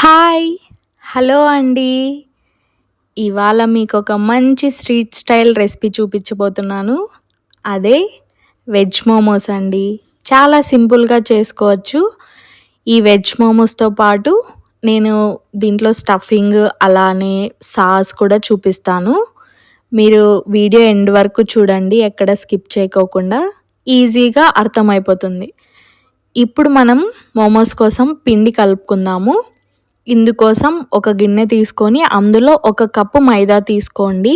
Hi! Hello అండి. ఇవాళ మీకొక మంచి స్ట్రీట్ స్టైల్ రెసిపీ చూపించబోతున్నాను. అదే వెజ్ మోమోస్ అండి. చాలా సింపుల్‌గా చేసుకోవచ్చు. ఈ వెజ్ మోమోస్‌తో పాటు నేను దీంట్లో స్టఫింగ్ అలానే సాస్ కూడా చూపిస్తాను. మీరు వీడియో ఎండ్ వరకు చూడండి. ఎక్కడ స్కిప్ చేయకోకుండా. ఈజీగా అర్థమైపోతుంది. ఇప్పుడు మనం మోమోస్ కోసం పిండి కలుపుకుందాము. ఇందుకోసం ఒక గిన్నె తీసుకొని అందులో ఒక కప్పు మైదా తీసుకోండి.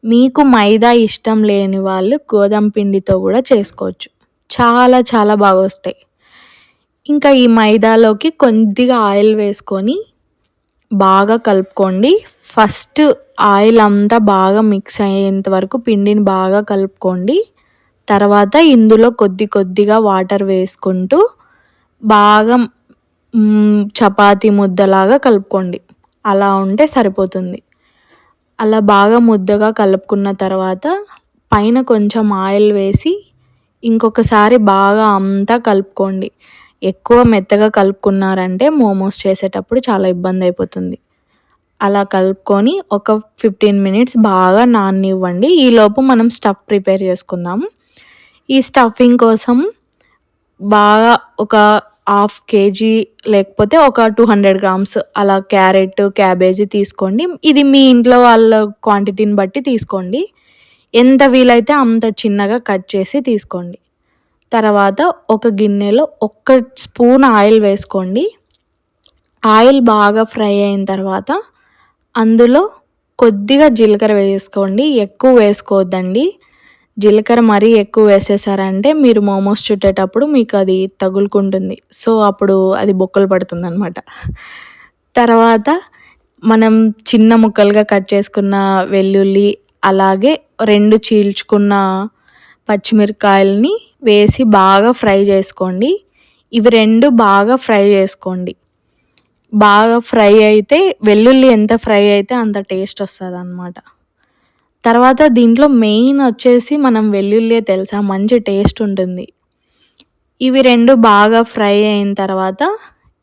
మీకు మైదా ఇష్టం లేని వాళ్ళు గోధుమ పిండితో కూడా చేసుకోవచ్చు. చాలా చాలా బాగా వస్తాయి. ఇంకా ఈ మైదాలోకి కొద్దిగా ఆయిల్ వేసుకొని బాగా కలుపుకోండి. ఫస్ట్ ఆయిల్ అంతా బాగా మిక్స్ అయ్యేంత వరకు పిండిని బాగా కలుపుకోండి. తర్వాత ఇందులో కొద్దిగా వాటర్ వేసుకుంటూ బాగా చపాతీ ముద్దలాగా కలుపుకోండి. అలా ఉంటే సరిపోతుంది. అలా బాగా ముద్దగా కలుపుకున్న తర్వాత పైన కొంచెం ఆయిల్ వేసి ఇంకొకసారి బాగా అంతా కలుపుకోండి. ఎక్కువ మెత్తగా కలుపుకున్నారంటే మోమోస్ చేసేటప్పుడు చాలా ఇబ్బంది అయిపోతుంది. అలా కలుపుకొని ఒక 15 మినిట్స్ బాగా నాననివ్వండి. ఈలోపు మనం స్టఫ్ ప్రిపేర్ చేసుకుందాము. ఈ స్టఫింగ్ కోసం బాగా ఒక హాఫ్ కేజీ లేకపోతే ఒక 200 గ్రామ్స్ అలా క్యారెట్, క్యాబేజీ తీసుకోండి. ఇది మీ ఇంట్లో వాళ్ళ క్వాంటిటీని బట్టి తీసుకోండి. ఎంత వీలైతే అంత చిన్నగా కట్ చేసి తీసుకోండి. తర్వాత ఒక గిన్నెలో ఒక్క స్పూన్ ఆయిల్ వేసుకోండి. ఆయిల్ బాగా ఫ్రై అయిన తర్వాత అందులో కొద్దిగా జీలకర్ర వేసుకోండి. ఎక్కువ వేసుకోవద్దండి. జీలకర్ర మరీ ఎక్కువ వేసేసారంటే మీరు మోమోస్ చుట్టేటప్పుడు మీకు అది తగులుకుంటుంది. సో అప్పుడు అది బొక్కలు పడుతుందనమాట. తర్వాత మనం చిన్న ముక్కలుగా కట్ చేసుకున్న వెల్లుల్లి అలాగే 2 చీల్చుకున్న పచ్చిమిరపకాయలని వేసి బాగా ఫ్రై చేసుకోండి. ఇవి 2 బాగా ఫ్రై చేసుకోండి. బాగా ఫ్రై అయితే వెల్లుల్లి ఎంత ఫ్రై అయితే అంత టేస్ట్ వస్తుందన్నమాట. తర్వాత దీంట్లో మెయిన్ వచ్చేసి మనం వెల్లుల్లి తెలుసా మంచి టేస్ట్ ఉంటుంది. ఇవి 2 బాగా ఫ్రై అయిన తర్వాత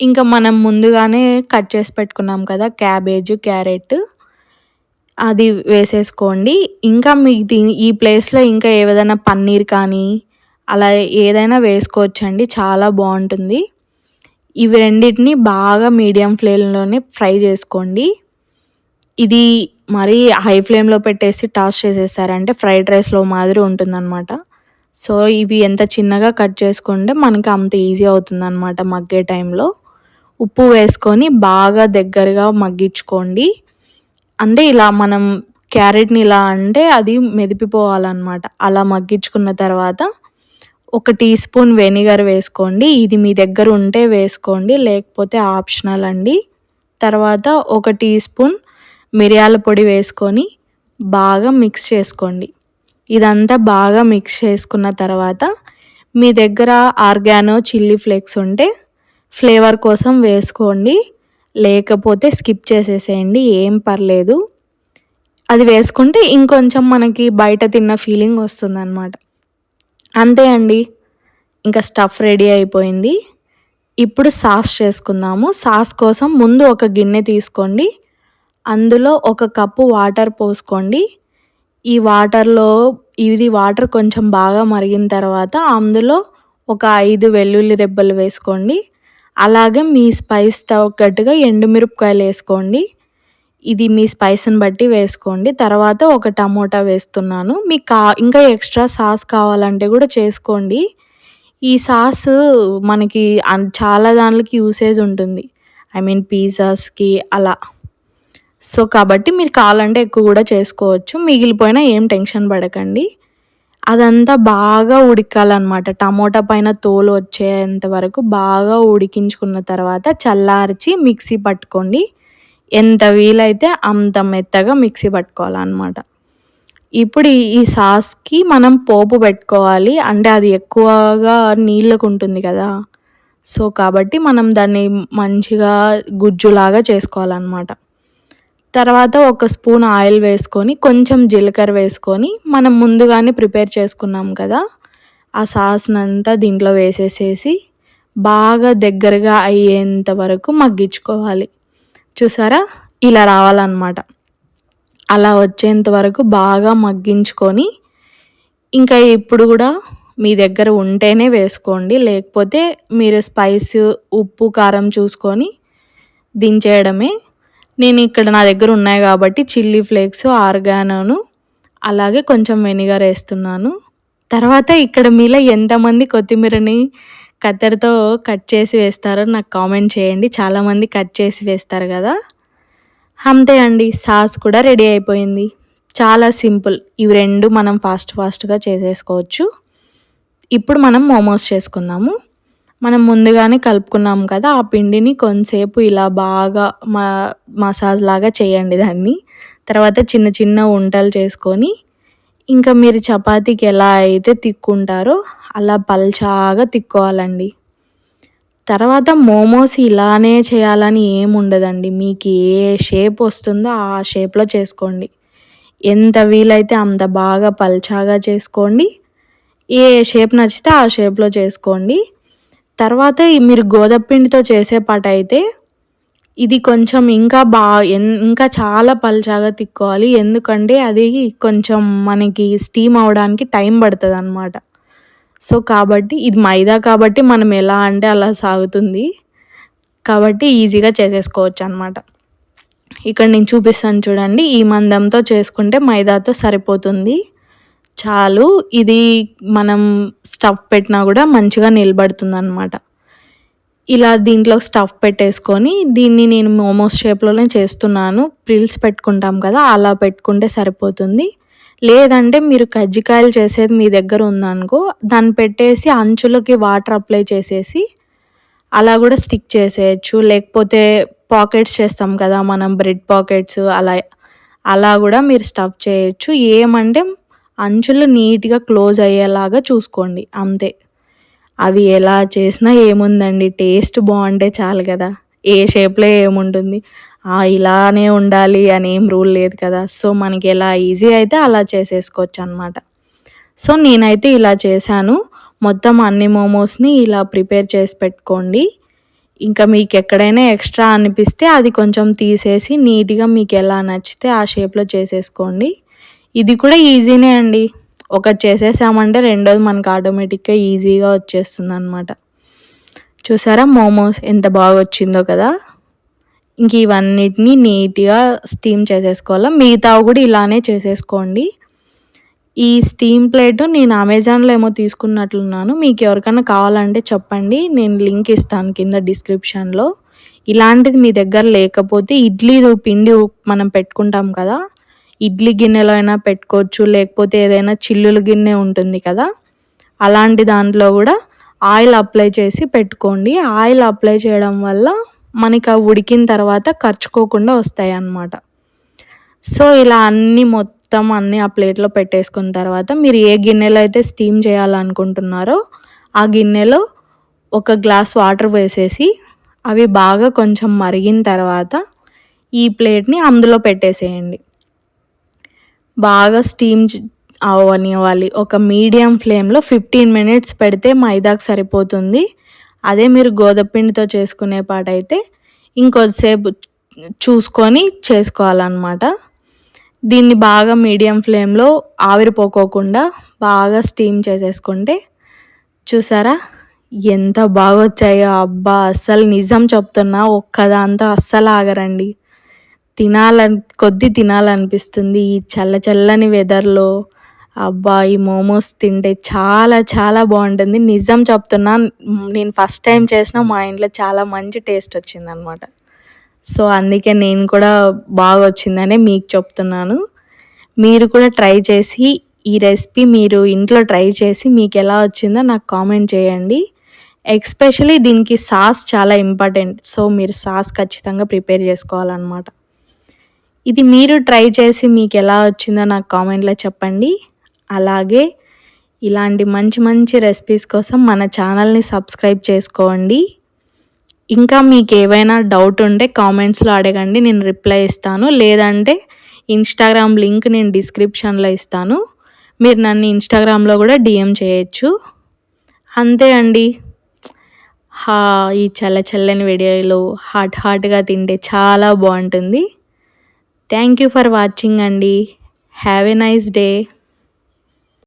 ఇంకా మనం ముందుగానే కట్ చేసి పెట్టుకున్నాం కదా క్యాబేజ్, క్యారెట్ అది వేసేసుకోండి. ఇంకా మీకు ఈ ప్లేస్లో ఇంకా ఏదైనా పన్నీర్ కానీ అలా ఏదైనా వేసుకోవచ్చండి. చాలా బాగుంటుంది. ఇవి రెండింటిని బాగా మీడియం ఫ్లేమ్లోనే ఫ్రై చేసుకోండి. ఇది మరీ హై ఫ్లేమ్లో పెట్టేసి టాస్ చేసేసారంటే ఫ్రైడ్ రైస్లో మాదిరి ఉంటుందన్నమాట. సో ఇవి ఎంత చిన్నగా కట్ చేసుకుంటే మనకి అంత ఈజీ అవుతుందన్నమాట మగ్గే టైంలో. ఉప్పు వేసుకొని బాగా దగ్గరగా మగ్గించుకోండి. అంటే ఇలా మనం క్యారెట్ని ఇలా అంటే అది మెదిపిపోవాలన్నమాట. అలా మగ్గించుకున్న తర్వాత ఒక టీ స్పూన్ వెనిగర్ వేసుకోండి. ఇది మీ దగ్గర ఉంటే వేసుకోండి, లేకపోతే ఆప్షనల్ అండి. తర్వాత ఒక టీ స్పూన్ మిరియాల పొడి వేసుకొని బాగా మిక్స్ చేసుకోండి. ఇదంతా బాగా మిక్స్ చేసుకున్న తర్వాత మీ దగ్గర ఆర్గానో చిల్లీ ఫ్లేక్స్ ఉంటే ఫ్లేవర్ కోసం వేసుకోండి, లేకపోతే స్కిప్ చేసేసేయండి, ఏం పర్లేదు. అది వేసుకుంటే ఇంకొంచెం మనకి బయట తిన్న ఫీలింగ్ వస్తుందన్నమాట. అంతే అండి, ఇంకా స్టఫ్ రెడీ అయిపోయింది. ఇప్పుడు సాస్ చేసుకుందాము. సాస్ కోసం ముందు ఒక గిన్నె తీసుకోండి. అందులో ఒక కప్పు వాటర్ పోసుకోండి. ఈ వాటర్ కొంచెం బాగా మరిగిన తర్వాత అందులో ఒక 5 వెల్లుల్లి రెబ్బలు వేసుకోండి. అలాగే మీ స్పైస్ తగ్గట్టుగా ఎండుమిరపకాయలు వేసుకోండి. ఇది మీ స్పైస్ని బట్టి వేసుకోండి. తర్వాత ఒక టమోటా వేస్తున్నాను. మీకు ఇంకా ఎక్స్ట్రా సాస్ కావాలంటే కూడా చేసుకోండి. ఈ సాస్ మనకి చాలా దానికి యూసేజ్ ఉంటుంది. పిజ్జాస్కి అలా. సో కాబట్టి మీరు కావాలంటే ఎక్కువ కూడా చేసుకోవచ్చు. మిగిలిపోయినా ఏం టెన్షన్ పడకండి. అదంతా బాగా ఉడకాలన్నమాట. టమోటా పైన తోలు వచ్చేంత వరకు బాగా ఉడికించుకున్న తర్వాత చల్లార్చి మిక్సీ పట్టుకోండి. ఎంత వీలైతే అంత మెత్తగా మిక్సీ పట్టుకోవాలన్నమాట. ఇప్పుడు ఈ సాస్కి మనం పోపు పెట్టుకోవాలి. అంటే అది ఎక్కువగా నీళ్ళకు ఉంటుంది కదా. సో కాబట్టి మనం దాన్ని మంచిగా గుజ్జులాగా చేసుకోవాలన్నమాట. తర్వాత ఒక స్పూన్ ఆయిల్ వేసుకొని కొంచెం జీలకర్ర వేసుకొని మనం ముందుగానే ప్రిపేర్ చేసుకున్నాం కదా ఆ సాస్నంతా దీంట్లో వేసేసేసి బాగా దగ్గరగా అయ్యేంత వరకు మగ్గించుకోవాలి. చూసారా? ఇలా రావాలన్నమాట. అలా వచ్చేంత వరకు బాగా మగ్గించుకొని, ఇంకా ఇప్పుడు కూడా మీ దగ్గర ఉంటేనే వేసుకోండి. లేకపోతే మీరు స్పైస్, ఉప్పు, కారం చూసుకొని దించేయడమే. నేను ఇక్కడ నా దగ్గర ఉన్నాయి కాబట్టి చిల్లీ ఫ్లేక్స్, ఆర్గానోను అలాగే కొంచెం వెనిగర్ వేస్తున్నాను. తర్వాత ఇక్కడ మీలో ఎంతమంది కొత్తిమీరని కత్తెరతో కట్ చేసి వేస్తారో నాకు కామెంట్ చేయండి. చాలామంది కట్ చేసి వేస్తారు కదా. అంతే అండి, సాస్ కూడా రెడీ అయిపోయింది. చాలా సింపుల్. ఇవి రెండు మనం ఫాస్ట్గా చేసేసుకోవచ్చు. ఇప్పుడు మనం మోమోస్ చేసుకుందాము. మనం ముందుగానే కలుపుకున్నాం కదా, ఆ పిండిని కొంతసేపు ఇలా బాగా మసాజ్ లాగా చేయండి దాన్ని. తర్వాత చిన్న చిన్న ఉంటలు చేసుకొని, ఇంకా మీరు చపాతీకి ఎలా అయితే తిక్కుంటారో అలా పల్చాగా తిక్కోవాలండి. తర్వాత మోమోస్ ఇలానే చేయాలని ఏముండదండి. మీకు ఏ షేప్ వస్తుందో ఆ షేప్లో చేసుకోండి. ఎంత వీలైతే అంత బాగా పల్చాగా చేసుకోండి. ఏ షేప్ నచ్చితే ఆ షేప్లో చేసుకోండి. తర్వాత మీరు గోధుమ పిండితో చేసే పాటైతే ఇది కొంచెం ఇంకా చాలా పల్చాగా తిక్కోవాలి. ఎందుకంటే అది కొంచెం మనకి స్టీమ్ అవ్వడానికి టైం పడుతుంది అన్నమాట. సో కాబట్టి ఇది మైదా కాబట్టి మనం ఎలా అంటే అలా సాగుతుంది. కాబట్టి ఈజీగా చేసేసుకోవచ్చు అన్నమాట. ఇక్కడ నేను చూపిస్తాను చూడండి. ఈ మందంతో చేసుకుంటే మైదాతో సరిపోతుంది, చాలు. ఇది మనం స్టఫ్ పెట్టినా కూడా మంచిగా నిలబడుతుంది అన్నమాట. ఇలా దీంట్లో స్టఫ్ పెట్టేసుకొని దీన్ని నేను మోమోస్ షేప్లోనే చేస్తున్నాను. ప్రిల్స్ పెట్టుకుంటాం కదా, అలా పెట్టుకుంటే సరిపోతుంది. లేదంటే మీరు కజ్జికాయలు చేసేది మీ దగ్గర ఉందనుకో, దాన్ని పెట్టేసి అంచులకి వాటర్ అప్లై చేసేసి అలా కూడా స్టిక్ చేసేయచ్చు. లేకపోతే పాకెట్స్ చేస్తాం కదా మనం, బ్రెడ్ పాకెట్స్, అలా కూడా మీరు స్టఫ్ చేయొచ్చు. ఏమంటే అంచులు నీట్గా క్లోజ్ అయ్యేలాగా చూసుకోండి, అంతే. అవి ఎలా చేసినా ఏముందండి, టేస్ట్ బాగుంటే చాలు కదా. ఏ షేప్లో ఏముంటుంది, ఇలానే ఉండాలి అని ఏం రూల్ లేదు కదా. సో మనకి ఎలా ఈజీ అయితే అలా చేసేసుకోవచ్చు అనమాట. సో నేనైతే ఇలా చేశాను. మొత్తం అన్ని మోమోస్ని ఇలా ప్రిపేర్ చేసి పెట్టుకోండి. ఇంకా మీకు ఎక్కడైనా ఎక్స్ట్రా అనిపిస్తే అది కొంచెం తీసేసి నీట్గా మీకు ఎలా నచ్చితే ఆ షేప్లో చేసేసుకోండి. ఇది కూడా ఈజీనే అండి. ఒకటి చేసేసామంటే రెండోది మనకు ఆటోమేటిక్గా ఈజీగా వచ్చేస్తుంది అనమాట. చూసారా మోమోస్ ఎంత బాగా వచ్చిందో కదా. ఇంక ఇవన్నిటిని నీట్గా స్టీమ్ చేసేసుకోవాలి. మిగతావి కూడా ఇలానే చేసేసుకోండి. ఈ స్టీమ్ ప్లేట్ నేను అమెజాన్లో ఏమో తీసుకున్నట్లున్నాను. మీకు ఎవరికైనా కావాలంటే చెప్పండి, నేను లింక్ ఇస్తాను కింద డిస్క్రిప్షన్లో. ఇలాంటిది మీ దగ్గర లేకపోతే ఇడ్లీ పిండి మనం పెట్టుకుంటాం కదా, ఇడ్లీ గిన్నెలో అయినా పెట్టుకోవచ్చు. లేకపోతే ఏదైనా చిల్లుల గిన్నె ఉంటుంది కదా, అలాంటి దాంట్లో కూడా ఆయిల్ అప్లై చేసి పెట్టుకోండి. ఆయిల్ అప్లై చేయడం వల్ల మనకి అవి ఉడికిన తర్వాత ఖర్చుకోకుండా వస్తాయి అన్నమాట. సో ఇలా అన్నీ ఆ ప్లేట్లో పెట్టేసుకున్న తర్వాత మీరు ఏ గిన్నెలో అయితే స్టీమ్ చేయాలనుకుంటున్నారో ఆ గిన్నెలో ఒక గ్లాస్ వాటర్ వేసేసి అవి బాగా కొంచెం మరిగిన తర్వాత ఈ ప్లేట్ని అందులో పెట్టేసేయండి. బాగా స్టీమ్ అవనివ్వాలి. ఒక మీడియం ఫ్లేమ్లో 15 మినిట్స్ పెడితే మైదాకు సరిపోతుంది. అదే మీరు గోధుమ పిండితో చేసుకునే పాటైతే ఇంకొద్దిసేపు చూసుకొని చేసుకోవాలన్నమాట. దీన్ని బాగా మీడియం ఫ్లేమ్లో ఆవిరిపోకోకుండా బాగా స్టీమ్ చేసేసుకుంటే చూసారా ఎంత బాగా వచ్చాయో. అబ్బా, అస్సలు నిజం చెప్తున్నా, ఒక్కదాంతో అస్సలు ఆగరండి. తినాలనిపిస్తుంది ఈ చల్లని వెదర్లో. అబ్బా, ఈ మోమోస్ తింటే చాలా చాలా బాగుంటుంది. నిజం చెప్తున్నా, నేను ఫస్ట్ టైం చేసిన మా ఇంట్లో చాలా మంచి టేస్ట్ వచ్చిందనమాట. సో అందుకే నేను కూడా బాగా వచ్చిందనే మీకు చెప్తున్నాను. మీరు కూడా ట్రై చేసి ఈ రెసిపీ మీరు ఇంట్లో ట్రై చేసి మీకు ఎలా వచ్చిందో నాకు కామెంట్ చేయండి. ఎస్పెషలీ దీనికి సాస్ చాలా ఇంపార్టెంట్. సో మీరు సాస్ ఖచ్చితంగా ప్రిపేర్ చేసుకోవాలన్నమాట. ఇది మీరు ట్రై చేసి మీకు ఎలా వచ్చిందో నాకు కామెంట్లో చెప్పండి. అలాగే ఇలాంటి మంచి రెసిపీస్ కోసం మన ఛానల్ని సబ్స్క్రైబ్ చేసుకోండి. ఇంకా మీకు ఏవైనా డౌట్ ఉంటే కామెంట్స్లో అడగండి, నేను రిప్లై ఇస్తాను. లేదంటే ఇన్స్టాగ్రామ్ లింక్ నేను డిస్క్రిప్షన్లో ఇస్తాను, మీరు నన్ను ఇన్స్టాగ్రామ్లో కూడా డిఎం చేయొచ్చు. అంతే అండి. ఈ చల్లని వేడిలో హాట్‌గా తింటే చాలా బావుంటుంది. థ్యాంక్ యూ ఫర్ వాచింగ్ అండి. Have a nice day.